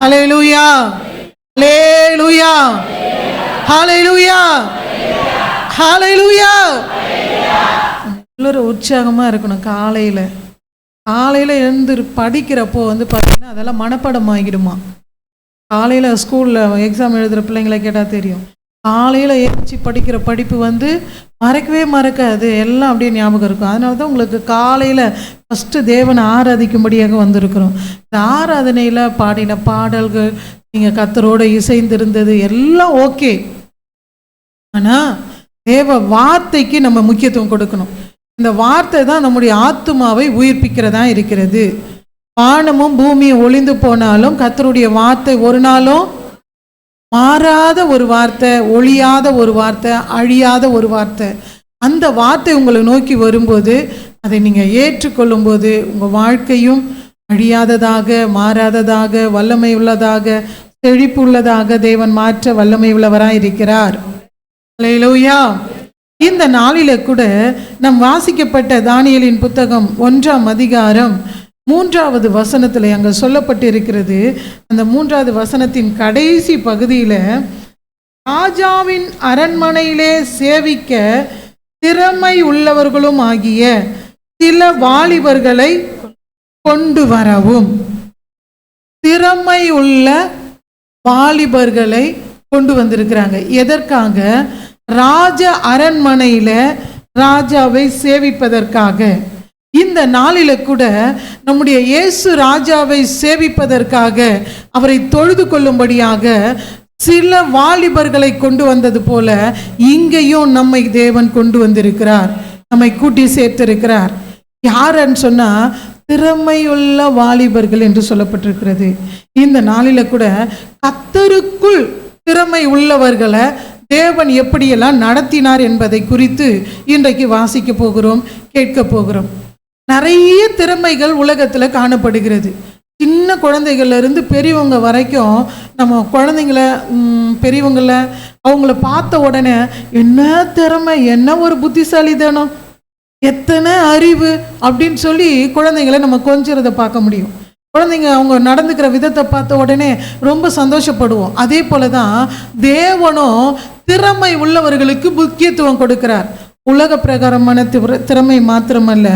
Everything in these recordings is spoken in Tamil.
ஹல்லேலூயா, ஹல்லேலூயா, ஹல்லேலூயா, ஹல்லேலூயா. எல்லாரும் உற்சாகமாக இருக்கணும். காலையில் எழுந்து படிக்கிறப்போ பார்த்தீங்கன்னா அதெல்லாம் மனப்பாடம் ஆகிடுமா. காலையில் ஸ்கூலில் எக்ஸாம் எழுதுகிற பிள்ளைங்களை கேட்டால் தெரியும். காலையில் எழுச்சி படிக்கிற படிப்பு மறக்கவே மறக்காது, எல்லாம் அப்படியே ஞாபகம் இருக்கும். அதனால தான் உங்களுக்கு காலையில் ஃபஸ்ட்டு தேவனை ஆராதிக்கும்படியாக வந்திருக்கிறோம். இந்த ஆராதனையில் பாடின பாடல்கள், நீங்கள் கர்த்தரோடு இசைந்திருந்தது எல்லாம் ஓகே. ஆனால் தேவ வார்த்தைக்கு நம்ம முக்கியத்துவம் கொடுக்கணும். இந்த வார்த்தை தான் நம்முடைய ஆத்துமாவை உயிர்ப்பிக்கிறதா இருக்கிறது. வானமும் பூமியும் ஒளிந்து போனாலும் கர்த்தருடைய வார்த்தை ஒரு நாளும் மாறாத ஒரு வார்த்தை, ஒழியாத ஒரு வார்த்தை, அழியாத ஒரு வார்த்தை. அந்த வார்த்தை உங்களை நோக்கி வரும்போது அதை நீங்கள் ஏற்றுக்கொள்ளும் போது உங்கள் வாழ்க்கையும் அழியாததாக, மாறாததாக, வல்லமை உள்ளதாக, செழிப்பு உள்ளதாக தேவன் மாற்ற வல்லமை உள்ளவராக இருக்கிறார். ஹல்லேலூயா. இந்த நாளில கூட நம் வாசிக்கப்பட்ட தானியேலின் புத்தகம் 1ஆம் அதிகாரம் 3வது வசனத்தில் அங்கே சொல்லப்பட்டு இருக்கிறது. அந்த 3வது வசனத்தின் கடைசி பகுதியில், ராஜாவின் அரண்மனையிலே சேவிக்க திறமை உள்ளவர்களும் ஆகிய சில வாலிபர்களை கொண்டு வரவும். திறமை உள்ள வாலிபர்களை கொண்டு வந்திருக்கிறாங்க. எதற்காக? ராஜ அரண்மனையில் ராஜாவை சேவிப்பதற்காக. இந்த நாளில கூட நம்முடைய இயேசு ராஜாவை சேவிப்பதற்காக, அவரை தொழுது கொள்ளும்படியாக சில வாலிபர்களை கொண்டு வந்தது போல இங்கேயும் நம்மை தேவன் கொண்டு வந்திருக்கிறார், நம்மை கூட்டி சேர்த்திருக்கிறார். யாருன்னு சொன்னா திறமையுள்ள வாலிபர்கள் என்று சொல்லப்பட்டிருக்கிறது. இந்த நாளில கூட கர்த்தருக்குள் திறமை உள்ளவர்களை தேவன் எப்படியெல்லாம் நடத்தினார் என்பதை குறித்து இன்றைக்கு வாசிக்க போகிறோம், கேட்க போகிறோம். நிறைய திறமைகள் உலகத்தில் காணப்படுகிறது. சின்ன குழந்தைகள்லேருந்து பெரியவங்க வரைக்கும் நம்ம குழந்தைங்கள பெரியவங்களை அவங்கள பார்த்த உடனே என்ன திறமை, என்ன ஒரு புத்திசாலித்தனம், எத்தனை அறிவு அப்படின்னு சொல்லி குழந்தைங்களை நம்ம கொஞ்சிறதை பார்க்க முடியும். குழந்தைங்க அவங்க நடந்துக்கிற விதத்தை பார்த்த உடனே ரொம்ப சந்தோஷப்படுவோம். அதே போல தான் தேவனும் திறமை உள்ளவர்களுக்கு முக்கியத்துவம் கொடுக்கிறார். உலக பிரகாரமான திறமை மாத்திரமல்ல,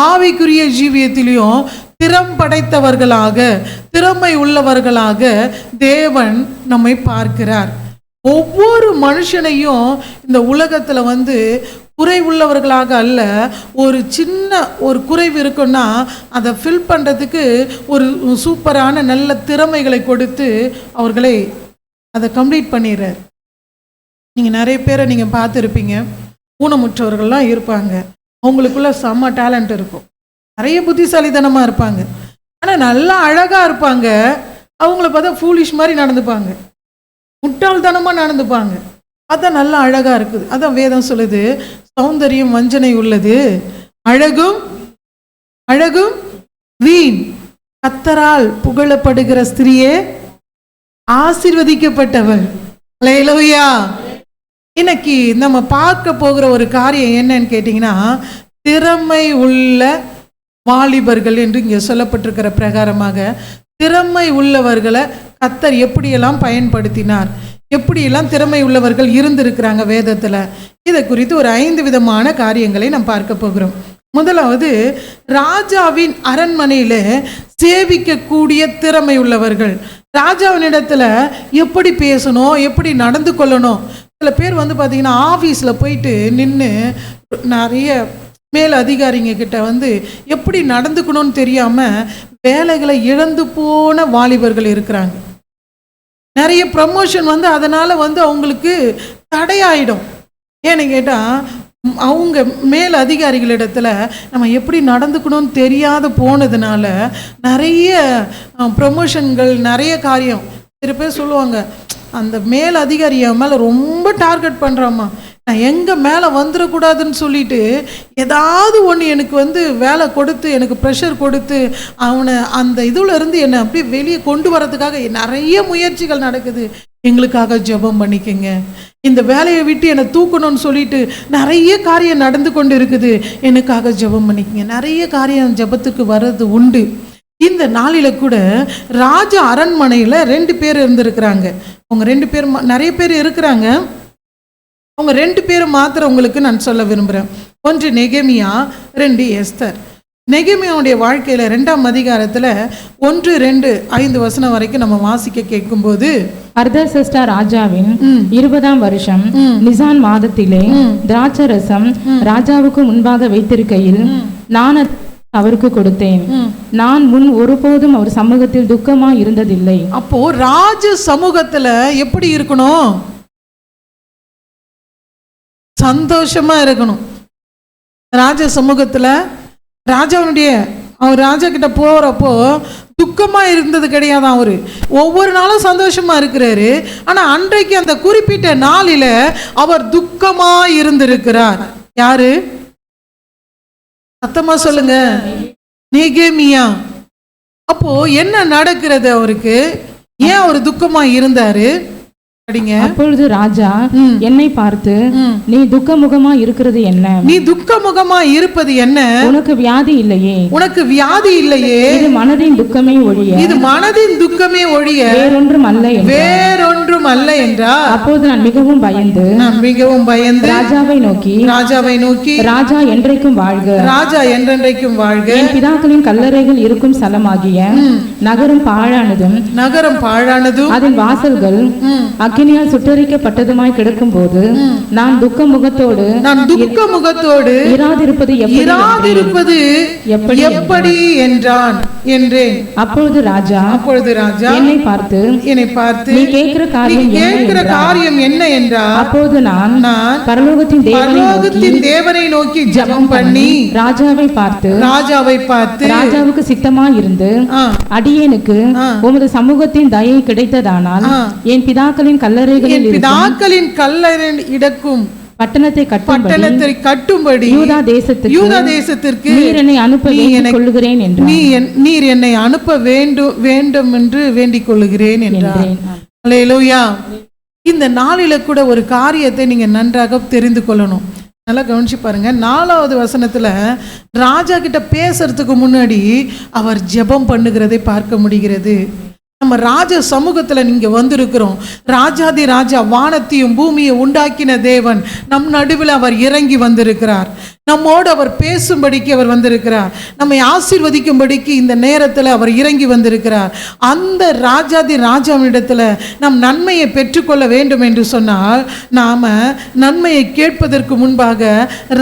ஆவிக்குரிய ஜீவியத்திலையும் திறம் படைத்தவர்களாக, திறமை உள்ளவர்களாக தேவன் நம்மை பார்க்கிறார். ஒவ்வொரு மனுஷனையும் இந்த உலகத்தில் குறை உள்ளவர்களாக அல்ல, ஒரு சின்ன ஒரு குறைவு இருக்குன்னா அதை ஃபில் பண்ணுறதுக்கு ஒரு சூப்பரான நல்ல திறமைகளை கொடுத்து அவர்களை அதை கம்ப்ளீட் பண்ணிடுறார். நீங்கள் நிறைய பேரை நீங்கள் பார்த்துருப்பீங்க, ஊனமுற்றவர்கள்லாம் இருப்பாங்க. அவங்களுக்குள்ள செம்ம டேலண்ட் இருக்கும், நிறைய புத்திசாலித்தனமாக இருப்பாங்க, ஆனால் நல்லா அழகாக இருப்பாங்க. அவங்கள பார்த்தா ஃபூலிஷ் மாதிரி நடந்துப்பாங்க, முட்டாள்தனமாக நடந்துப்பாங்க. அதான் நல்லா அழகாக இருக்குது. அதான் வேதம் சொல்லுது, சௌந்தரியம் வஞ்சனை உள்ளது, அழகும் வீண், கர்த்தரால் புகழப்படுகிற ஸ்திரியே ஆசீர்வதிக்கப்பட்டவள். ஹல்லேலூயா. இன்னைக்கு நம்ம பார்க்க போகிற ஒரு காரியம் என்னன்னு கேட்டிங்கன்னா, திறமை உள்ள வாலிபர்கள் என்று இங்கே சொல்லப்பட்டிருக்கிற பிரகாரமாக திறமை உள்ளவர்களை கர்த்தர் எப்படியெல்லாம் பயன்படுத்தினார், எப்படியெல்லாம் திறமை உள்ளவர்கள் இருந்திருக்கிறாங்க வேதத்தில். இதை குறித்து ஒரு 5 விதமான காரியங்களை நாம் பார்க்க போகிறோம். முதலாவது, ராஜாவின் அரண்மனையில் சேவிக்கக்கூடிய திறமை உள்ளவர்கள். ராஜாவினிடத்தில் எப்படி பேசணும், எப்படி நடந்து கொள்ளணும். சில பேர் பார்த்தீங்கன்னா ஆஃபீஸில் போயிட்டு நின்று நிறைய மேல் அதிகாரிங்க கிட்ட எப்படி நடந்துக்கணும்னு தெரியாமல் வேலைகளை இழந்து போன வாலிபர்கள் இருக்கிறாங்க. நிறைய ப்ரமோஷன் அதனால் அவங்களுக்கு தடையாயிடும். ஏன்னு கேட்டால் அவங்க மேல் அதிகாரிகளிடத்தில் நம்ம எப்படி நடந்துக்கணும்னு தெரியாத போனதுனால நிறைய ப்ரமோஷன்கள், நிறைய காரியம். சில பேர் சொல்லுவாங்க, அந்த மேல் அதிகாரி என் மேலே ரொம்ப டார்கெட் பண்ணுறாம்மா, நான் எங்கள் மேலே வந்துடக்கூடாதுன்னு சொல்லிட்டு ஏதாவது ஒன்று எனக்கு வேலை கொடுத்து, எனக்கு ப்ரெஷர் கொடுத்து அவனை அந்த இதில் இருந்து என்னை அப்படியே வெளியே கொண்டு வரதுக்காக நிறைய முயற்சிகள் நடக்குது. எங்களுக்காக ஜெபம் பண்ணிக்கங்க, இந்த வேலையை விட்டு என்னை தூக்கணும்னு சொல்லிட்டு நிறைய காரியம் நடந்து கொண்டு இருக்குது, எனக்காக ஜெபம் பண்ணிக்கங்க. நிறைய காரியம் ஜெபத்துக்கு வர்றது உண்டு. இந்த நாளில கூட ராஜ அரண்மனையில் 2 பேர் இருந்திருக்கிறாங்க. அவங்க 2 பேர், நிறைய பேர் இருக்கிறாங்க, அவங்க 2 பேர் மாத்திரம் உங்களுக்கு நான் சொல்ல விரும்புகிறேன். 1 நெகேமியா, 2 எஸ்தர். நெகேமியாவுடைய வாழ்க்கையில் 2ஆம் அதிகாரத்தில் 1, 2, 5 வசனம் வரைக்கும் நம்ம வாசிக்க கேட்கும்போது, அர்தசஷ்டா ராஜாவின் 20ஆம் வருஷம் நிசான் மாதத்திலே திராட்சரசம் ராஜாவுக்கு முன்பாக வைத்திருக்கையில் நான் அவருக்கு கொடுத்தேன். நான் முன் ஒருபோதும் அவர் சமூகத்தில் துக்கமா இருந்ததில்லை. அப்போ ராஜ சமூகத்துல எப்படி இருக்கணும்? சந்தோஷமா இருக்கணும். ராஜ சமூகத்துல அவர் ராஜா கிட்ட போறப்போ துக்கமா இருந்தது கிடையாது. அவரு ஒவ்வொரு நாளும் சந்தோஷமா இருக்கிறாரு. ஆனா அன்றைக்கு அந்த குறிப்பிட்ட நாளில அவர் துக்கமா இருந்திருக்கிறார். யாரு? சத்தமா சொல்லுங்க. நெகேமியா. அப்போ என்ன நடக்கிறது அவருக்கு? ஏன் அவர் துக்கமா இருந்தாரு? அப்பொழுது ராஜா என்னை பார்த்து, நீ துக்கமுகமா இருக்கிறது என்ன? நீ துக்கமுகமா இருப்பது என்ன? உனக்கு வியாதி இல்லையே. உனக்கு வியாதி இல்லையே. இது மனதின் துக்கமே ஒழிய, இது மனதின் துக்கமே ஒழிய வேறொன்றும் அல்ல, வேறொன்றும் அல்ல என்றார். அப்போது நான் மிகவும் பயந்து ராஜாவை நோக்கி, ராஜா என்றைக்கும் வாழ்க, ராஜா என்றென்றைக்கும் வாழ்க, என் பிதாக்களின் கல்லறைகள் இருக்கும் ஸ்தலமாகிய நகரம் பாழானதும் அதன் வாசல்கள் அக்கினியால் சுட்டரிக்கப்பட்டதுமாய் கிடக்கும் போது நான் துக்க முகத்தோடு இராதிருப்பது எப்படி என்றான் என்றேன். அப்பொழுது ராஜா என்னை பார்த்து நீ கேட்கிற காரியம் என்ன என்றார். அப்போது நான் பரலோகத்தின் தேவனை நோக்கி ஜெபம் பண்ணி ராஜாவை பார்த்து ராஜாவுக்கு சித்தமாய் இருந்து, அடியேனுக்கு உமது சமூகத்தின் தயை கிடைத்ததானால் என் பிதாக்களின் கல்லறை இடக்கும் பட்டணத்தை கட்டும்படி யூதா தேசத்திற்கு நீர் என்னை அனுப்ப வேண்டும் என்று வேண்டிக் கொள்ளுகிறேன் என்றார். அல்லேலூயா. இந்த நாளில கூட ஒரு காரியத்தை நீங்க நன்றாக தெரிந்து கொள்ளணும். நல்லா கவனிச்சு பாருங்க. 4வது வசனத்துல ராஜா கிட்ட பேசுறதுக்கு முன்னாடி அவர் ஜெபம் பண்ணுகிறதை பார்க்க முடிகிறது. நம்ம ராஜ சமூகத்துல நீங்க வந்திருக்கிறோம். ராஜாதி ராஜா வானத்தையும் பூமியை உண்டாக்கின தேவன் நம் நடுவில் அவர் இறங்கி வந்திருக்கிறார். நம்மோடு அவர் பேசும்படிக்கு அவர் வந்திருக்கிறார். நம்மை ஆசீர்வதிக்கும்படிக்கு இந்த நேரத்தில் அவர் இறங்கி வந்திருக்கிறார். அந்த ராஜாதி ராஜாவினிடத்தில் நம் நன்மையை பெற்றுக்கொள்ள வேண்டும் என்று சொன்னால் நாம நன்மையை கேட்பதற்கு முன்பாக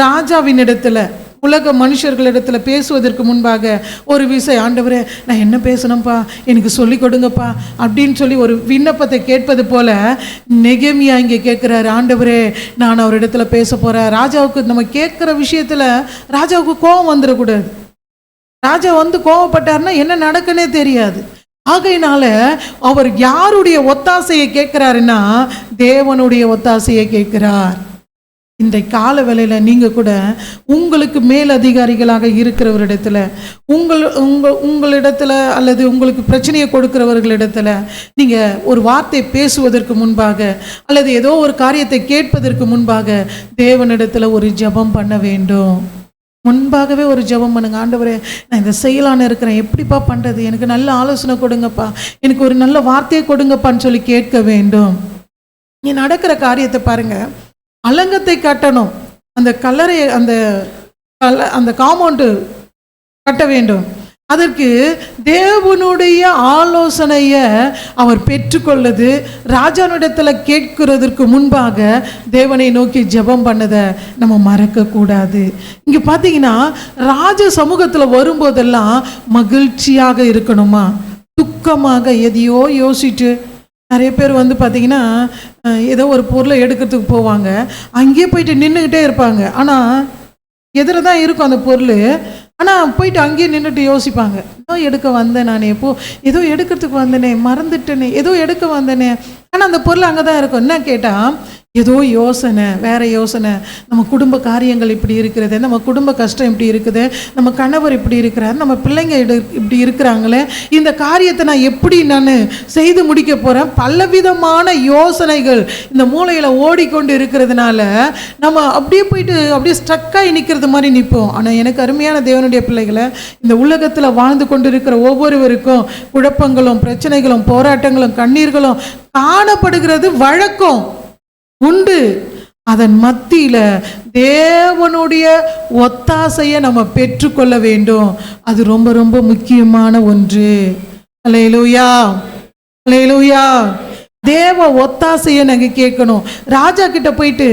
ராஜாவினிடத்தில், உலக மனுஷர்களிடத்தில் பேசுவதற்கு முன்பாக ஒரு விஷயம், ஆண்டவரே நான் என்ன பேசணும்ப்பா, எனக்கு சொல்லி கொடுங்கப்பா அப்படின்னு சொல்லி ஒரு விண்ணப்பத்தை கேட்பது போல நெகேமியா இங்கே கேட்குறாரு. ஆண்டவரே நான் அவரிடத்துல பேச போகிறேன். ராஜாவுக்கு நம்ம கேட்குற விஷயத்தில் ராஜாவுக்கு கோபம் வந்துடக்கூடாது. ராஜா கோபப்பட்டார்னா என்ன நடக்குன்னே தெரியாது. ஆகையினால அவர் யாருடைய ஒத்தாசையை கேட்கிறாருன்னா தேவனுடைய ஒத்தாசையை கேட்கிறார். இன்றைய கால வேளையில் நீங்கள் கூட உங்களுக்கு மேலதிகாரிகளாக இருக்கிறவரிடத்துல, உங்களிடத்துல அல்லது உங்களுக்கு பிரச்சனையை கொடுக்கிறவர்களிடத்துல நீங்கள் ஒரு வார்த்தை பேசுவதற்கு முன்பாக அல்லது ஏதோ ஒரு காரியத்தை கேட்பதற்கு முன்பாக தேவனிடத்தில் ஒரு ஜெபம் பண்ண வேண்டும். முன்பாகவே ஒரு ஜெபம் பண்ணுங்க. ஆண்டவரே நான் இதை செய்யலான்னு இருக்கிறேன், எப்படிப்பா பண்ணுறது, எனக்கு நல்ல ஆலோசனை கொடுங்கப்பா, எனக்கு ஒரு நல்ல வார்த்தையை கொடுங்கப்பான்னு சொல்லி கேட்க வேண்டும். நீ நடக்கிற காரியத்தை பாருங்க. அலங்கத்தை கட்டணும், அந்த கல்லறை அந்த காம்பவுண்டு கட்ட வேண்டும். அதற்கு தேவனுடைய ஆலோசனையை அவர் பெற்றுக்கொள்ளது ராஜாவிடத்தில் கேட்கிறதற்கு முன்பாக தேவனை நோக்கி ஜெபம் பண்ணதை நம்ம மறக்கக்கூடாது. இங்கே பார்த்தீங்கன்னா ராஜ சமூகத்தில் வரும்போதெல்லாம் மகிழ்ச்சியாக இருக்கணுமா, துக்கமாக எதையோ யோசிச்சு, நிறைய பேர் பார்த்தீங்கன்னா ஏதோ ஒரு பொருளை எடுக்கிறதுக்கு போவாங்க, அங்கேயே போயிட்டு நின்றுக்கிட்டே இருப்பாங்க. ஆனால் எதிர தான் இருக்கும் அந்த பொருள், ஆனால் போயிட்டு அங்கேயே நின்றுட்டு யோசிப்பாங்க, ஏதோ எடுக்க வந்தேன் நான், ஏதோ எடுக்கிறதுக்கு வந்தேனே, மறந்துட்டேனே, ஏதோ எடுக்க வந்தேனே, ஆனால் அந்த பொருள் அங்கே தான் இருக்கும். என்ன கேட்டால் ஏதோ யோசனை, வேற யோசனை, நம்ம குடும்ப காரியங்கள் இப்படி இருக்கிறது, நம்ம குடும்ப கஷ்டம் இப்படி இருக்குது, நம்ம கணவர் இப்படி இருக்கிறார், நம்ம பிள்ளைங்க இப்படி இருக்கிறாங்களே, இந்த காரியத்தை நான் எப்படி நான் செய்து முடிக்க போகிறேன், பலவிதமான யோசனைகள் இந்த மூளையில் ஓடிக்கொண்டு இருக்கிறதுனால நம்ம அப்படியே போயிட்டு அப்படியே ஸ்ட்ரக்காகி நிற்கிறது மாதிரி நிற்போம். ஆனால் எனக்கு அருமையான தேவனுடைய பிள்ளைகளை, இந்த உலகத்தில் வாழ்ந்து கொண்டு இருக்கிற ஒவ்வொருவருக்கும் குழப்பங்களும் பிரச்சனைகளும் போராட்டங்களும் கண்ணீர்களும் காணப்படுகிறது வழக்கம் உண்டு. அதன் மத்தியில் தேவனுடைய ஒத்தாசையை நம்ம பெற்றுக்கொள்ள வேண்டும். அது ரொம்ப ரொம்ப முக்கியமான ஒன்று. அல்லேலூயா, அல்லேலூயா. தேவ ஒத்தாசையை நாங்கள் கேட்கணும். ராஜா கிட்ட போயிட்டு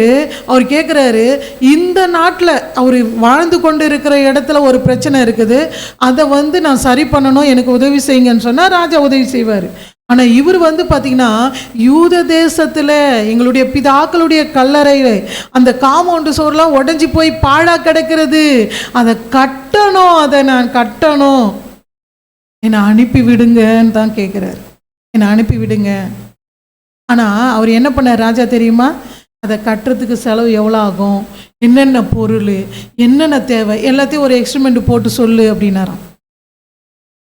அவர் கேட்குறாரு, இந்த நாட்டில் அவர் வாழ்ந்து கொண்டு இருக்கிற இடத்துல ஒரு பிரச்சனை இருக்குது, அதை நான் சரி பண்ணணும், எனக்கு உதவி செய்யுங்கன்னு சொன்னால் ராஜா உதவி செய்வார். ஆனால் இவர் பார்த்தீங்கன்னா யூத தேசத்தில் எங்களுடைய பிதாக்களுடைய கல்லறையில் அந்த காம்பவுண்டு சோர்லாம் உடஞ்சி போய் பாழாக கிடக்கிறது, அதை கட்டணும், அதை நான் கட்டணும், என்னை அனுப்பி விடுங்கன்னு தான் கேட்குறாரு, என்னை அனுப்பி விடுங்க. ஆனால் அவர் என்ன பண்ணார் ராஜா தெரியுமா? அதை கட்டுறதுக்கு செலவு எவ்வளோ ஆகும், என்னென்ன பொருள், என்னென்ன தேவை, எல்லாத்தையும் ஒரு எக்ஸ்ட்ரிமெண்ட் போட்டு சொல்லு அப்படின்னாராம்.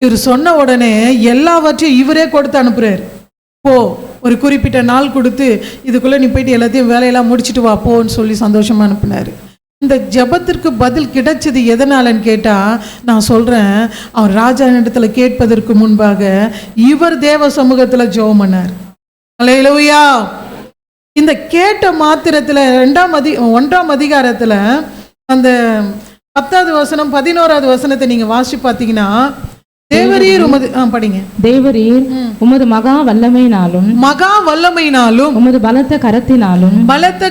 இவர் சொன்ன உடனே எல்லாவற்றையும் இவரே கொடுத்து அனுப்புறாரு. போ, ஒரு குறிப்பிட்ட நாள் கொடுத்து இதுக்குள்ளே நீ போயிட்டு எல்லாத்தையும் வேலையெல்லாம் முடிச்சுட்டு வா போன்னு சொல்லி சந்தோஷமாக அனுப்புனார். இந்த ஜெபத்திற்கு பதில் கிடைச்சது எதனாலன்னு கேட்டால், நான் சொல்கிறேன், அவர் ராஜா இடத்துல கேட்பதற்கு முன்பாக இவர் தேவ சமூகத்தில் ஜெபம் பண்ணார். அல்லேலூயா. இந்த கேட்ட மாத்திரத்தில் 1ஆம் அதிகாரத்தில் அந்த 10வது வசனம் 11வது வசனத்தை நீங்கள் வாசிச்சு பார்த்தீங்கன்னா, தேவரீர் உமது படிங்க. தேவரீர் உமது மகா வல்லமையினாலும் உமது பலத்த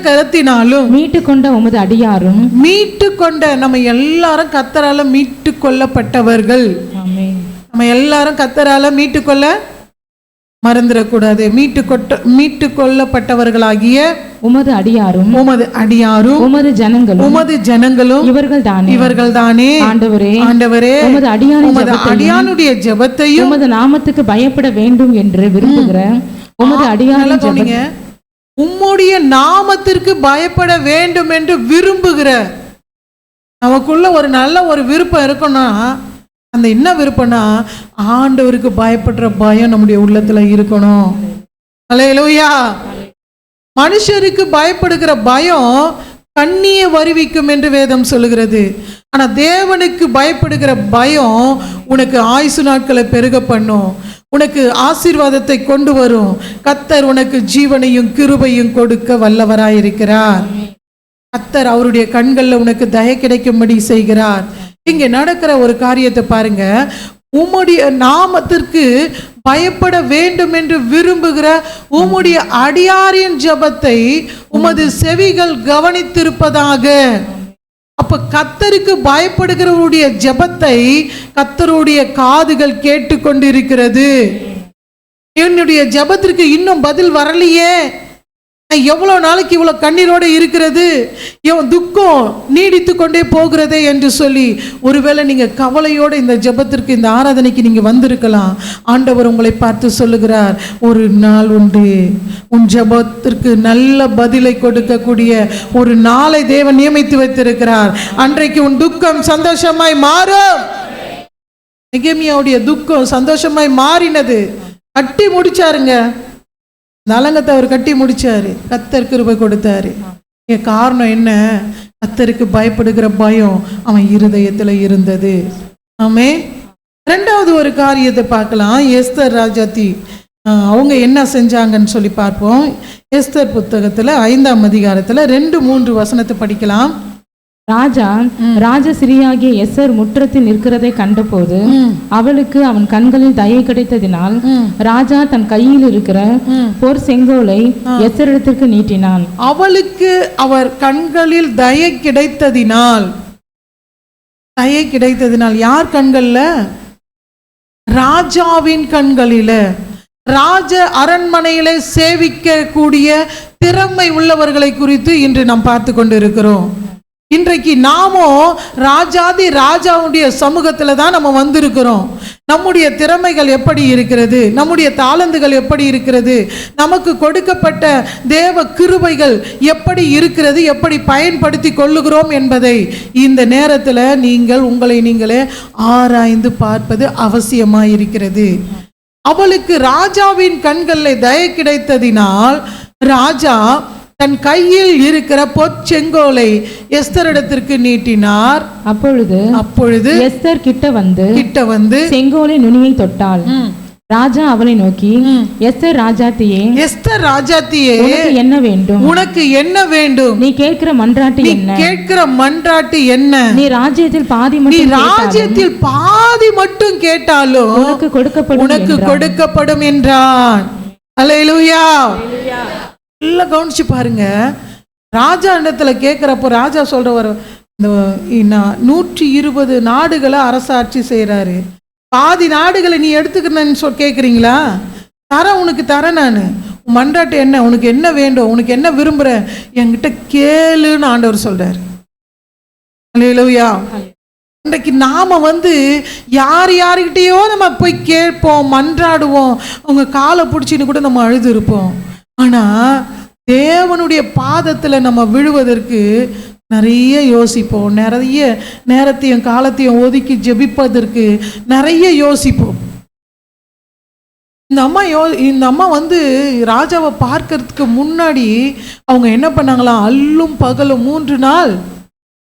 கரத்தினாலும் மீட்டு கொண்ட உமது அடியாரும் நம்ம எல்லாரும் கர்த்தரால மீட்டு கொள்ளப்பட்டவர்கள். நம்ம எல்லாரும் கர்த்தரால மீட்டு கொள்ள மறந்துடக்கூடாது. மீட்டு கொள்ளப்பட்டவர்களாகிய உமது அடியாரும் உமது ஜனங்களும் இவர்கள் தானே. ஆண்டவரே உமது அடியானுடைய ஜெபத்தையும் உமது நாமத்துக்கு பயப்பட வேண்டும் என்று விரும்புகிற உமது அடியானுடைய உம்முடைய நாமத்திற்கு பயப்பட வேண்டும் என்று விரும்புகிற, நமக்குள்ள ஒரு நல்ல ஒரு விருப்பம் இருக்குன்னா, அந்த என்ன விருப்பம்னா ஆண்டவருக்கு பயப்படுற பயம் நம்முடைய உள்ளத்துல இருக்கணும். அல்லேலூயா. மனுஷருக்கு பயப்படுகிற பயம் கண்ணியை வருவிக்கும் என்று வேதம் சொல்லுகிறது. ஆனா தேவனுக்கு பயப்படுகிற பயம் உனக்கு ஆயுசு நாட்களை பெருக பண்ணும், உனக்கு ஆசீர்வாதத்தை கொண்டு வரும். கர்த்தர் உனக்கு ஜீவனையும் கிருபையும் கொடுக்க வல்லவராயிருக்கிறார். கர்த்தர் அவருடைய கண்கள்ல உனக்கு தயை கிடைக்கும்படி செய்கிறார். இங்க நடக்கிற ஒரு காரியத்தை பாருங்க. உம்முடைய நாமத்திற்கு பயப்பட வேண்டும் என்று விரும்புகிற உம்முடைய அடியாரின் ஜெபத்தை உமது செவிகள் கவனித்திருப்பதாக. அப்ப கர்த்தருக்கு பயப்படுகிறவருடைய ஜெபத்தை கர்த்தருடைய காதுகள் கேட்டுக்கொண்டிருக்கிறது. என்னுடைய ஜெபத்திற்கு இன்னும் பதில் வரலையே, எவ்வளோ நாளைக்கு இவ்வளோ கண்ணீரோடு இருக்கிறது, துக்கம் நீடித்து கொண்டே போகிறதே என்று சொல்லி ஒருவேளை நீங்கள் கவலையோடு இந்த ஜெபத்திற்கு, இந்த ஆராதனைக்கு நீங்கள் வந்திருக்கலாம். ஆண்டவர் உங்களை பார்த்து சொல்லுகிறார், ஒரு நாள் உண்டு, உன் ஜெபத்திற்கு நல்ல பதிலை கொடுக்கக்கூடிய ஒரு நாளை தேவன் நியமித்து வைத்திருக்கிறார். அன்றைக்கு உன் துக்கம் சந்தோஷமாய் மாறும். நெகேமியாவுடைய துக்கம் சந்தோஷமாய் மாறினது. கட்டி முடிச்சாருங்க, நலங்கத்தை அவர் கட்டி முடிச்சாரு, கர்த்தர் கிருபை கொடுத்தாரு. காரணம் என்ன? கர்த்தருக்கு பயப்படுகிற பயம் அவன் இருதயத்தில் இருந்தது. ஆமே. 2வது ஒரு காரியத்தை பார்க்கலாம். எஸ்தர் ராஜாத்தி அவங்க என்ன செஞ்சாங்கன்னு சொல்லி பார்ப்போம். எஸ்தர் புத்தகத்தில் 5ஆம் அதிகாரத்தில் 2-3 வசனத்தை படிக்கலாம். ராஜசிரியாகிய எஸ்தர் முற்றத்தில் நிற்கிறதை கண்டபோது அவளுக்கு அவன் கண்களில் தயை கிடைத்ததினால் ராஜா தன் கையில் இருக்கிற போர் செங்கோலை எஸ்தரிடத்திற்கு நீட்டினான். அவளுக்கு அவர் கண்களில் தயை கிடைத்ததினால் யார் கண்கள்ல? ராஜாவின் கண்களில. ராஜ அரண்மனையில சேவிக்க கூடிய திறமை உள்ளவர்களை குறித்து இன்று நாம் பார்த்து கொண்டு இருக்கிறோம். இன்றைக்கு நாமும் ராஜாதி ராஜாவுடைய சமூகத்துல தான் நம்ம வந்திருக்கிறோம். நம்முடைய திறமைகள் எப்படி இருக்கிறது, நம்முடைய தாளந்துகள் எப்படி இருக்கிறது, நமக்கு கொடுக்கப்பட்ட தேவ கிருபைகள் எப்படி இருக்கிறது, எப்படி பயன்படுத்தி கொள்ளுகிறோம் என்பதை இந்த நேரத்தில் நீங்கள் உங்களை நீங்களே ஆராய்ந்து பார்ப்பது அவசியமாயிருக்கிறது. அவளுக்கு ராஜாவின் கண்களில் தயை கிடைத்ததினால் ராஜா தன் கையில் இருக்கிற பொற்செங்கோலை எஸ்தரிடத்திற்கு நீட்டினார். அப்பொழுது எஸ்தர் கிட்ட வந்து செங்கோலை நுனியை தொட்டாள். ராஜா அவளை நோக்கி, எஸ்தர் ராஜாத்தியே, உனக்கு என்ன வேண்டும்? உனக்கு என்ன வேண்டும்? நீ கேட்கிற மன்றாட்டு என்ன? நீ ராஜ்யத்தில் பாதி மட்டும் கேட்டாலும் உனக்கு கொடுக்கப்படும் என்றான். அல்லேலூயா. எல்லாம் கவனிச்சு பாருங்க. ராஜா இடத்துல கேட்கிறப்போ ராஜா சொல்றவர், இந்த 120 நாடுகளை அரசாட்சி செய்யறாரு, பாதி நாடுகளை நீ எடுத்துக்கிறேன்னு கேட்குறீங்களா? உனக்கு தரேன் நான். மன்றாட்டு என்ன? உனக்கு என்ன வேண்டும்? உனக்கு என்ன விரும்புற? என்கிட்ட கேளுன்னு ஆண்டவர் சொல்றாரு. அல்லேலூயா. இன்றைக்கு நாம யார்கிட்டயோ நம்ம போய் கேட்போம், மன்றாடுவோம், அவங்க காலை பிடிச்சின்னு கூட நம்ம அழுது இருப்போம். ஆனா தேவனுடைய பாதத்துல நம்ம விழுவதற்கு நிறைய யோசிப்போம், நிறைய நேரத்தையும் காலத்தையும் ஒதுக்கி ஜெபிப்பதற்கு நிறைய யோசிப்போம். இந்த அம்மா ராஜாவை பார்க்கறதுக்கு முன்னாடி அவங்க என்ன பண்ணாங்களாம்? அல்லும் பகலும் 3 நாள்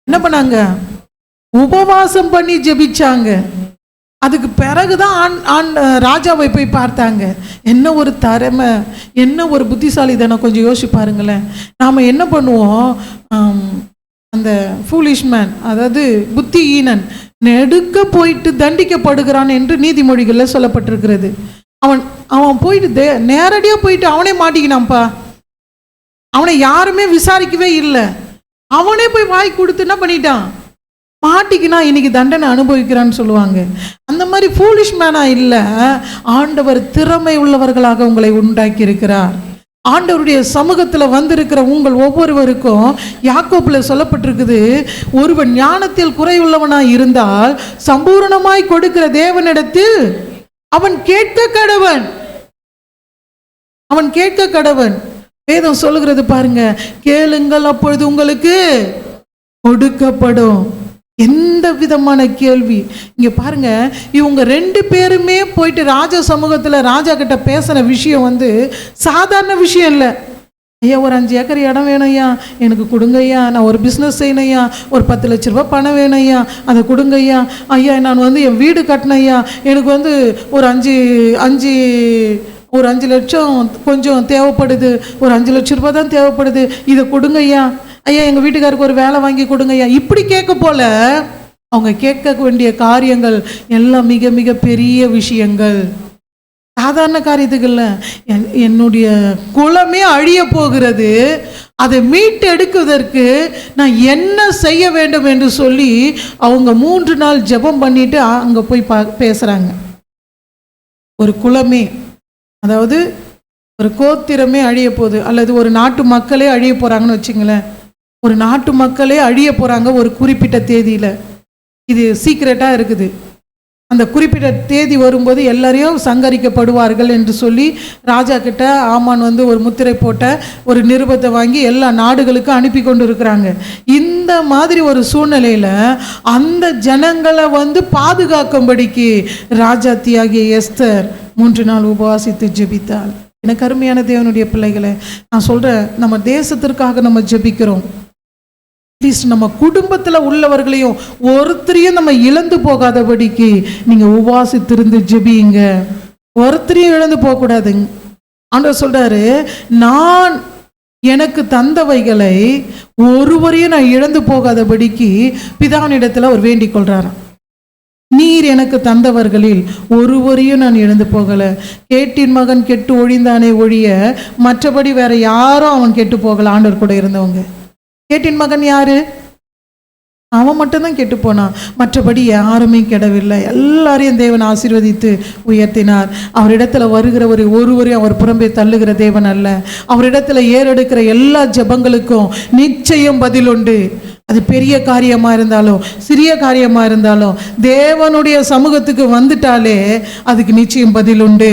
என்ன பண்ணாங்க? உபவாசம் பண்ணி ஜெபிச்சாங்க. அதுக்கு பிறகுதான் ராஜாவை போய் பார்த்தாங்க. என்ன ஒரு திறமை, என்ன ஒரு புத்திசாலித்தனம். கொஞ்சம் யோசிச்சு பாருங்களேன். நாம் என்ன பண்ணுவோம்? அந்த ஃபூலிஷ் மேன், அதாவது புத்தியீனன் நெடுக்க போயிட்டு தண்டிக்கப்படுகிறான் என்று நீதிமொழிகளில் சொல்லப்பட்டிருக்கிறது. அவன் போயிட்டு நேரடியாக போயிட்டு அவனே மாட்டிக்கினான்ப்பா. அவனை யாருமே விசாரிக்கவே இல்லை. அவனே போய் வாய் கொடுத்து என்ன பண்ணிட்டான்? மாட்டிக்கினா இன்னைக்கு தண்டனை அனுபவிக்கிறான்னு சொல்லுவாங்க. அந்த மாதிரி ஃபூலிஷ் மேனா இல்லை. ஆண்டவர் திறமை உள்ளவர்களாக உங்களை உண்டாக்கி இருக்கிறார். ஆண்டவருடைய சமூகத்தில் வந்திருக்கிற உங்கள் ஒவ்வொருவருக்கும் யாக்கோபில் சொல்லப்பட்டிருக்குது, ஒருவன் ஞானத்தில் குறைவுள்ளவனாய் இருந்தால் சம்பூரணமாய் கொடுக்கிற தேவனிடத்தில் அவன் கேட்க கடவன். வேதம் சொல்லுகிறது பாருங்க, கேளுங்கள் அப்பொழுது உங்களுக்கு கொடுக்கப்படும். எந்த விதமான கேள்வி இங்க பாருங்க. இவங்க 2 பேருமே போயிட்டு ராஜா சமூகத்துல ராஜா கிட்ட பேசுற விஷயம் சாதாரண விஷயம் இல்லை. ஐயா, ஒரு 5 ஏக்கர் இடம் வேணும் ஐயா, எனக்கு கொடுங்க ஐயா. நான் ஒரு பிஸ்னஸ் செய்யணும் ஐயா, ஒரு 10 லட்ச ரூபாய் பணம் வேணும் ஐயா, அதை கொடுங்க ஐயா. ஐயா, நான் என் வீடு கட்டினேன் ஐயா, எனக்கு ஒரு 5 லட்சம் கொஞ்சம் தேவைப்படுது, ஒரு 5 லட்ச ரூபாய் தான் தேவைப்படுது, இதை கொடுங்க ஐயா. ஐயா, எங்கள் வீட்டுக்காருக்கு ஒரு வேலை வாங்கி கொடுங்க ஐயா. இப்படி கேட்க போல அவங்க கேட்க வேண்டிய காரியங்கள் எல்லாம் மிக மிக பெரிய விஷயங்கள், சாதாரண காரியத்துக்குல்ல. என்னுடைய குலமே அழிய போகிறது, அதை மீட்டு எடுக்குவதற்கு நான் என்ன செய்ய வேண்டும் என்று சொல்லி அவங்க 3 நாள் ஜெபம் பண்ணிட்டு அங்கே போய் பேசுகிறாங்க. ஒரு குலமே, அதாவது ஒரு கோத்திரமே அழிய போகுது, அல்லது ஒரு நாட்டு மக்களே அழிய போகிறாங்கன்னு வச்சுங்களேன். ஒரு நாட்டு மக்களே அழிய போகிறாங்க ஒரு குறிப்பிட்ட தேதியில். இது சீக்ரெட்டாக இருக்குது. அந்த குறிப்பிட்ட தேதி வரும்போது எல்லாரையும் சங்கரிக்கப்படுவார்கள் என்று சொல்லி ராஜா கிட்ட ஆமான் ஒரு முத்திரை போட்ட ஒரு நிருபத்தை வாங்கி எல்லா நாடுகளுக்கும் அனுப்பி கொண்டு இருக்கிறாங்க. இந்த மாதிரி ஒரு சூழ்நிலையில் அந்த ஜனங்களை பாதுகாக்கும்படிக்கு ராஜாத்தியாகிய எஸ்தர் 3 நாள் உபவாசித்து ஜெபித்தாள். எனக்கு அருமையான தேவனுடைய பிள்ளைகளை, நான் சொல்கிறேன், நம்ம தேசத்திற்காக நம்ம ஜெபிக்கிறோம். அட்லீஸ்ட் நம்ம குடும்பத்தில் உள்ளவர்களையும் ஒருத்தரையும் நம்ம இழந்து போகாதபடிக்கு நீங்கள் உபவாசித்திருந்து ஜெபிங்க. ஒருத்தரையும் இழந்து போகக்கூடாதுங்க. ஆண்டவர் சொல்கிறாரு, நான் எனக்கு தந்தவைகளை ஒருவரையும் நான் இழந்து போகாதபடிக்கு பிதாவினிடத்தில் அவர் வேண்டிக் கொள்கிறாராம். நீர் எனக்கு தந்தவர்களில் ஒருவரையும் நான் இழந்து போகலை. கேட்டின் மகன் கெட்டு ஒழிந்தானே ஒழிய மற்றபடி வேற யாரும் அவன் கெட்டு போகலை. ஆண்டவர் கூட இருந்தவங்க. கேட்டின் மகன் யாரு? அவன் மட்டும்தான் கெட்டு போனான், மற்றபடி யாருமே கெடவில்லை. எல்லாரையும் தேவன் ஆசீர்வதித்து உயர்த்தினார். அவரிடத்துல வருகிற ஒருவரையும் அவர் புறம்பே தள்ளுகிற தேவன் அல்ல. அவரிடத்துல ஏறெடுக்கிற எல்லா ஜெபங்களுக்கும் நிச்சயம் பதில் உண்டு. அது பெரிய காரியமா இருந்தாலும் சிறிய காரியமா இருந்தாலும் தேவனுடைய சமூகத்துக்கு வந்துட்டாலே அதுக்கு நிச்சயம் பதில் உண்டு.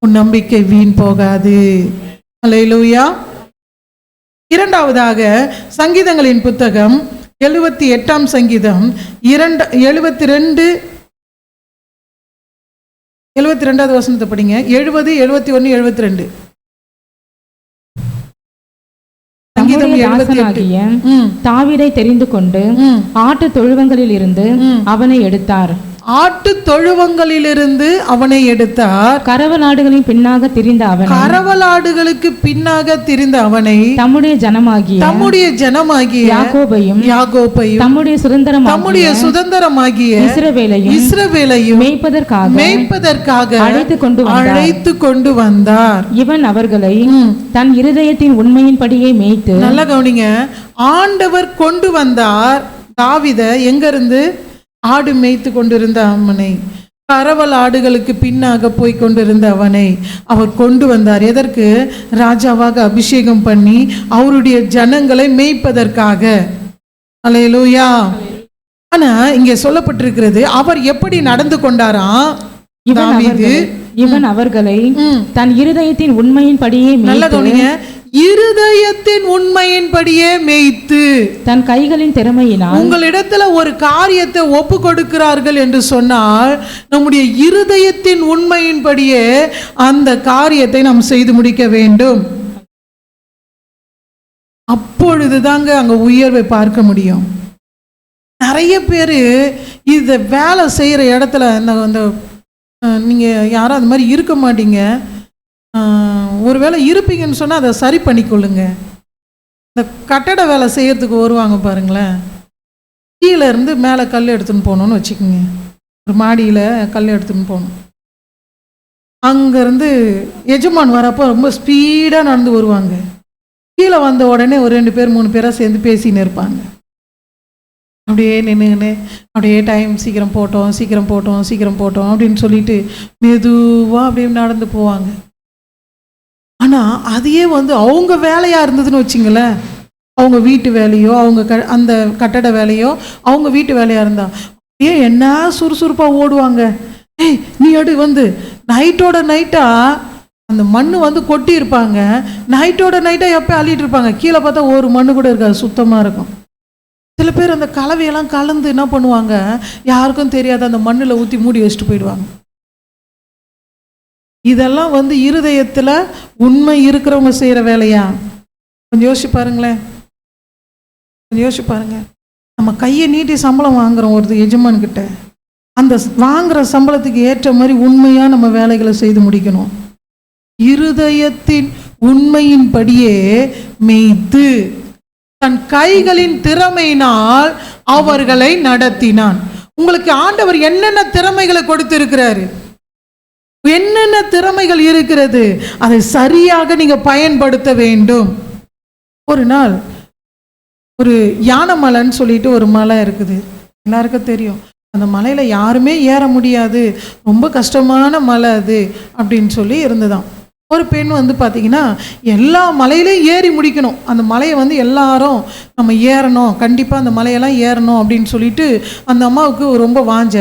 உன் நம்பிக்கை வீண் போகாது. அல்லேலூயா. இரண்டாவதாக சங்கீதங்களின் புத்தகம் 78ஆம் சங்கீதம் 72வது வசனத்தை படிங்க. 70, 71, 72. தாவீதை தெரிந்து கொண்டு ஆட்டு தொழுவங்களில் இருந்து அவனை எடுத்தார். ஆட்டு தொழுவங்களிலிருந்து அவனை எடுத்தார். கரவலாடுகளின் பின்னாக திரிந்த அவனை, கரவலாடுகளுக்கு பின்னாக திரிந்த அவனை தம்முடைய ஜனமாகிய யாக்கோபையும் தம்முடைய சுதந்திரமாகிய இஸ்ரவேலையும் மேய்ப்பதற்காக அழைத்து கொண்டு வந்தார். இவன் அவர்களை தன் இருதயத்தின் உண்மையின்படியே மேய்த்து. நல்லா கவனிங்க. ஆண்டவர் கொண்டு வந்தார் தாவீதை. எங்க இருந்து? ஆடு மேய்த்து கொண்டிருந்த அவனை, கரவல் ஆடுகளுக்கு பின்னாக போய் கொண்டிருந்த அவனை அவர் கொண்டு வந்தார். எதற்கு? ராஜாவாக அபிஷேகம் பண்ணி அவருடைய ஜனங்களை மேய்ப்பதற்காக. அல்லேலூயா. ஆனா இங்கே சொல்லப்பட்டிருக்கிறது, அவர் எப்படி நடந்து கொண்டாராம்? இவன் அவர்களை தன் இருதயத்தின் உண்மையின்படியே மேய்த்து. இருதயத்தின் உண்மையின்படியே மேய்த்து. தன் கைகளின் திறமையினால். உங்களிடத்துல ஒரு காரியத்தை ஒப்பு கொடுக்கிறார்கள் என்று சொன்னால் நம்முடைய இருதயத்தின் உண்மையின்படியே அந்த காரியத்தை நாம் செய்து முடிக்க வேண்டும். அப்பொழுதுதாங்க அங்க உயர்வை பார்க்க முடியும். நிறைய பேர் இதை வேலை செய்யற இடத்துல நீங்க யாரும் அந்த மாதிரி இருக்க மாட்டீங்க. ஒருவேளை இருப்பீங்கன்னு சொன்னால் அதை சரி பண்ணிக்கொள்ளுங்க. இந்த கட்டட வேலை செய்யறதுக்கு வருவாங்க பாருங்களேன். கீழே இருந்து மேலே கல் எடுத்துன்னு போகணுன்னு வச்சுக்கோங்க. ஒரு மாடியில் கல் எடுத்துன்னு போகணும். அங்கேருந்து எஜமான் வரப்போ ரொம்ப ஸ்பீடாக நடந்து வருவாங்க. கீழே வந்த உடனே ஒரு 2 பேர் 3 பேராக சேர்ந்து பேசின்னு இருப்பாங்க. அப்படியே நின்றுன்னு அப்படியே டைம் சீக்கிரம் போட்டோம் அப்படின்னு சொல்லிட்டு மெதுவாக அப்படியே நடந்து போவாங்க. ஆனால் அதையே அவங்க வேலையாக இருந்ததுன்னு வச்சிங்களேன், அவங்க வீட்டு வேலையோ அவங்க அந்த கட்டட வேலையோ அவங்க வீட்டு வேலையாக இருந்தா என்ன சுறுசுறுப்பாக ஓடுவாங்க. நீ எடு நைட்டோட நைட்டாக அந்த மண் கொட்டி இருப்பாங்க. நைட்டோட நைட்டாக எப்போ அள்ளிட்டு இருப்பாங்க. கீழே பார்த்தா ஒரு மண்ணு கூட இருக்காது, சுத்தமாக இருக்கும். சில பேர் அந்த கலவையெல்லாம் கலந்து என்ன பண்ணுவாங்க, யாருக்கும் தெரியாத அந்த மண்ணில் ஊற்றி மூடி வச்சுட்டு போயிடுவாங்க. இதெல்லாம் இருதயத்தில் உண்மை இருக்கிறவங்க செய்கிற வேலையா? கொஞ்சம் யோசிச்சு பாருங்க. நம்ம கையை நீட்டி சம்பளம் வாங்குறோம் ஒரு எஜமான்கிட்ட. அந்த வாங்குற சம்பளத்துக்கு ஏற்ற மாதிரி உண்மையாக நம்ம வேலைகளை செய்து முடிக்கணும். இருதயத்தின் உண்மையின்படியே மேய்த்து தன் கைகளின் திறமையினால் அவர்களை நடத்தினான். உங்களுக்கு ஆண்டவர் என்னென்ன திறமைகளை கொடுத்திருக்கிறாரு, என்னென்ன திறமைகள் இருக்கிறது, அதை சரியாக நீங்க பயன்படுத்த வேண்டும். ஒரு நாள் ஒரு யானை மலைன்னு சொல்லிட்டு ஒரு மலை இருக்குது, எல்லாருக்கும் தெரியும். அந்த மலையில் யாருமே ஏற முடியாது, ரொம்ப கஷ்டமான மலை அது அப்படின்னு சொல்லி இருந்துதான். ஒரு பெண் பார்த்தீங்கன்னா எல்லா மலையிலையும் ஏறி முடிக்கணும். அந்த மலையை எல்லாரும் நம்ம ஏறணும், கண்டிப்பாக அந்த மலையெல்லாம் ஏறணும் அப்படின்னு சொல்லிட்டு அந்த அம்மாவுக்கு ரொம்ப வாஞ்ச.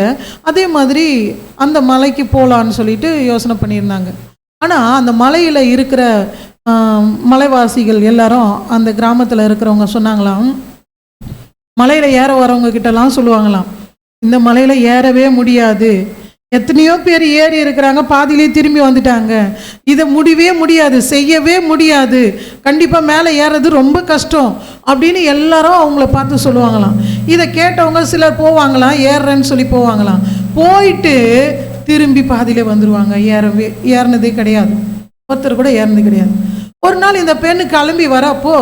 அதே மாதிரி அந்த மலைக்கு போகலான்னு சொல்லிட்டு யோசனை பண்ணியிருந்தாங்க. ஆனால் அந்த மலையில் இருக்கிற மலைவாசிகள் எல்லாரும், அந்த கிராமத்தில் இருக்கிறவங்க சொன்னாங்களாம், மலையில் ஏற வரவங்க கிட்டலாம் சொல்லுவாங்களாம், இந்த மலையில் ஏறவே முடியாது, எத்தனையோ பேர் ஏறி இருக்கிறாங்க, பாதியிலே திரும்பி வந்துட்டாங்க, இதை முடியவே முடியாது, செய்யவே முடியாது, கண்டிப்பாக மேலே ஏறது ரொம்ப கஷ்டம் அப்படின்னு எல்லாரும் அவங்கள பார்த்து சொல்லுவாங்களாம். இதை கேட்டவங்க சிலர் போவாங்களாம், ஏறுறேன்னு சொல்லி போவாங்களாம். போயிட்டு திரும்பி பாதியிலே வந்துடுவாங்க, ஏறினதே கிடையாது, ஒருத்தர் கூட ஏறினது கிடையாது. ஒரு நாள் இந்த பெண்ணு கிளம்பி வரப்போ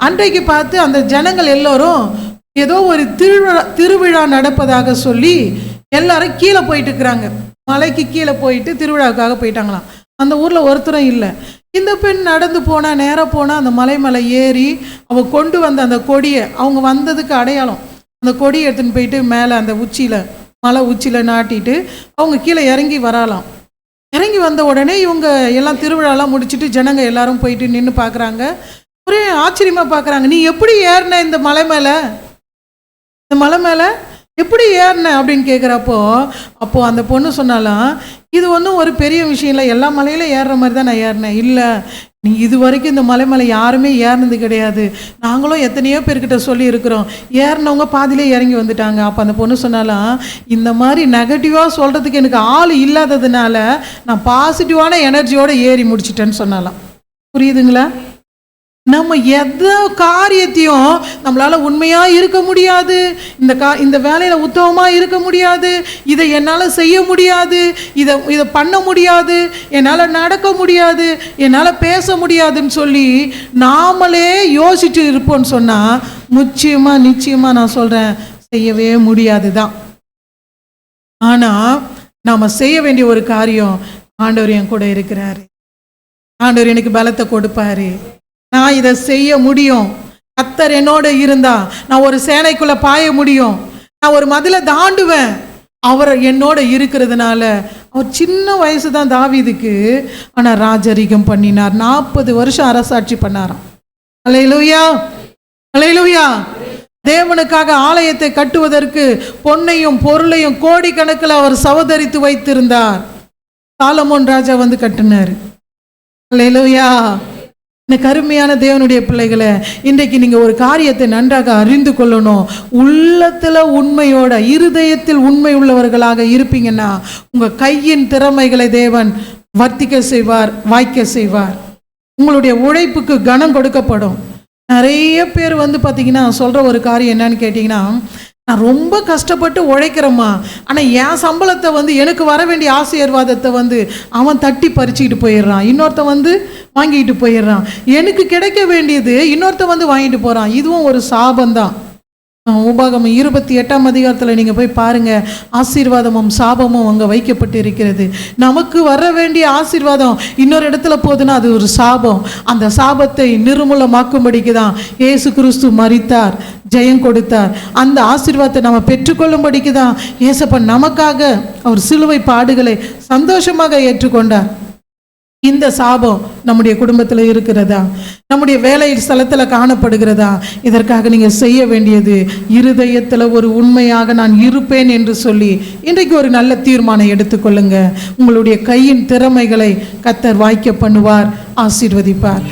அன்றைக்கு பார்த்து அந்த ஜனங்கள் எல்லோரும் ஏதோ ஒரு திருவிழா நடப்பதாக சொல்லி எல்லாரும் கீழே போயிட்டு இருக்கிறாங்க. மலைக்கு கீழே போயிட்டு திருவிழாவுக்காக போயிட்டாங்களாம். அந்த ஊரில் ஒருத்தரும் இல்லை. இந்த பெண் நடந்து போனால், நேராக போனால் அந்த மலை ஏறி அவள் கொண்டு வந்த அந்த கொடியை, அவங்க வந்ததுக்கு அடையாளம், அந்த கொடியை எடுத்துன்னு போயிட்டு மேலே அந்த மலை உச்சியில் நாட்டிட்டு அவங்க கீழே இறங்கி வரலாம். இறங்கி வந்த உடனே இவங்க எல்லாம் திருவிழாலாம் முடிச்சுட்டு ஜனங்க எல்லாரும் போயிட்டு நின்று பார்க்குறாங்க. ஒரே ஆச்சரியமாக பார்க்குறாங்க, நீ எப்படி ஏறின இந்த மலை மேலே, இந்த மலை மேலே எப்படி ஏறின அப்படின்னு கேட்குறப்போ, அப்போது அந்த பொண்ணு சொன்னாலாம், இது ஒன்றும் ஒரு பெரிய விஷயம் இல்லை, எல்லா மலையிலும் ஏறுற மாதிரி தான் நான் ஏறினேன். இல்லை, நீ இது வரைக்கும் இந்த மலை மேலே யாருமே ஏறினது கிடையாது, நாங்களும் எத்தனையோ பேர்கிட்ட சொல்லியிருக்கிறோம், ஏறினவங்க பாதியிலே இறங்கி வந்துட்டாங்க. அப்போ அந்த பொண்ணு சொன்னாலாம், இந்த மாதிரி நெகட்டிவாக சொல்கிறதுக்கு எனக்கு ஆள் இல்லாததுனால நான் பாசிட்டிவான எனர்ஜியோடு ஏறி முடிச்சிட்டேன்னு சொன்னாலாம். புரியுதுங்களா? நம்ம எந்த காரியத்தையும் நம்மளால் உண்மையாக இருக்க முடியாது, இந்த வேலையில் உத்தமமாக இருக்க முடியாது, இதை என்னால் செய்ய முடியாது, இதை பண்ண முடியாது, என்னால் நடக்க முடியாது, என்னால் பேச முடியாதுன்னு சொல்லி நாமளே யோசிச்சுட்டு இருப்போம்னு சொன்னால் நிச்சயமாக நான் சொல்கிறேன், செய்யவே முடியாது தான். ஆனால் நாம் செய்ய வேண்டிய ஒரு காரியம், ஆண்டவர் என் கூட இருக்கிறாரு, ஆண்டவர் எனக்கு பலத்தை கொடுப்பாரு, நான் இதை செய்ய முடியும், கர்த்தர் என்னோட இருந்தா நான் ஒரு சேனைக்குள்ள பாய முடியும், நான் ஒரு மதிலை தாண்டுவேன், அவர் என்னோட இருக்கிறதுனால. அவர் சின்ன வயசு தான் தாவீதுக்கு, ஆனால் ராஜரிகம் பண்ணினார். 40 வருஷம் அரசாட்சி பண்ணாராம். அல்லேலூயா, அல்லேலூயா. தேவனுக்காக ஆலயத்தை கட்டுவதற்கு பொன்னையும் பொருளையும் கோடிக்கணக்கில் அவர் சவதரித்து வைத்திருந்தார். சாலமோன் ராஜா வந்து கட்டினார். அல்லேலூயா. இந்த கருமையான தேவனுடைய பிள்ளைகளை, இன்றைக்கு நீங்கள் ஒரு காரியத்தை நன்றாக அறிந்து கொள்ளணும். உள்ளத்தில் உண்மையோட, இருதயத்தில் உண்மை உள்ளவர்களாக இருப்பீங்கன்னா உங்கள் கையின் திறமைகளை தேவன் வர்த்திக்க செய்வார், வாய்க்க செய்வார். உங்களுடைய உழைப்புக்கு கனம் கொடுக்கப்படும். நிறைய பேர் வந்து பார்த்திங்கன்னா சொல்கிற ஒரு காரியம் என்னன்னு கேட்டிங்கன்னா, நான் ரொம்ப கஷ்டப்பட்டு உழைக்கிறேம்மா, ஆனால் என் சம்பளத்தை வந்து எனக்கு வர வேண்டிய ஆசீர்வாதத்தை வந்து அவன் தட்டி பறிச்சுக்கிட்டு போயிடுறான், இன்னொருத்தன் வந்து வாங்கிட்டு போயிடுறான், எனக்கு கிடைக்க வேண்டியது இன்னொருத்தன் வந்து வாங்கிட்டு போகிறான். இதுவும் ஒரு சாபந்தான். உபாகமம் 28ஆம் அதிகாரத்தில் நீங்கள் போய் பாருங்கள், ஆசீர்வாதமும் சாபமும் அங்கே வைக்கப்பட்டு இருக்கிறது. நமக்கு வர வேண்டிய ஆசீர்வாதம் இன்னொரு இடத்துல போகுதுன்னா அது ஒரு சாபம். அந்த சாபத்தை நிர்மூலமாக்கும்படிக்கு தான் இயேசு கிறிஸ்து மரித்தார், ஜெயம் கொடுத்தார். அந்த ஆசீர்வாதத்தை நம்ம பெற்றுக்கொள்ளும்படிக்கு தான் இயேசப்பன் நமக்காக அவர் சிலுவை பாடுகளை சந்தோஷமாக ஏற்றுக்கொண்டார். இந்த சாபம் நம்முடைய குடும்பத்தில் இருக்கிறதா, நம்முடைய வேலை ஸ்தலத்தில் காணப்படுகிறதா? இதற்காக நீங்கள் செய்ய வேண்டியது, இருதயத்தில் ஒரு உண்மையாக நான் இருப்பேன் என்று சொல்லி இன்றைக்கு ஒரு நல்ல தீர்மானம் எடுத்துக்கொள்ளுங்க. உங்களுடைய கையின் திறமைகளை கர்த்தர் வாய்க்க பண்ணுவார், ஆசீர்வதிப்பார்.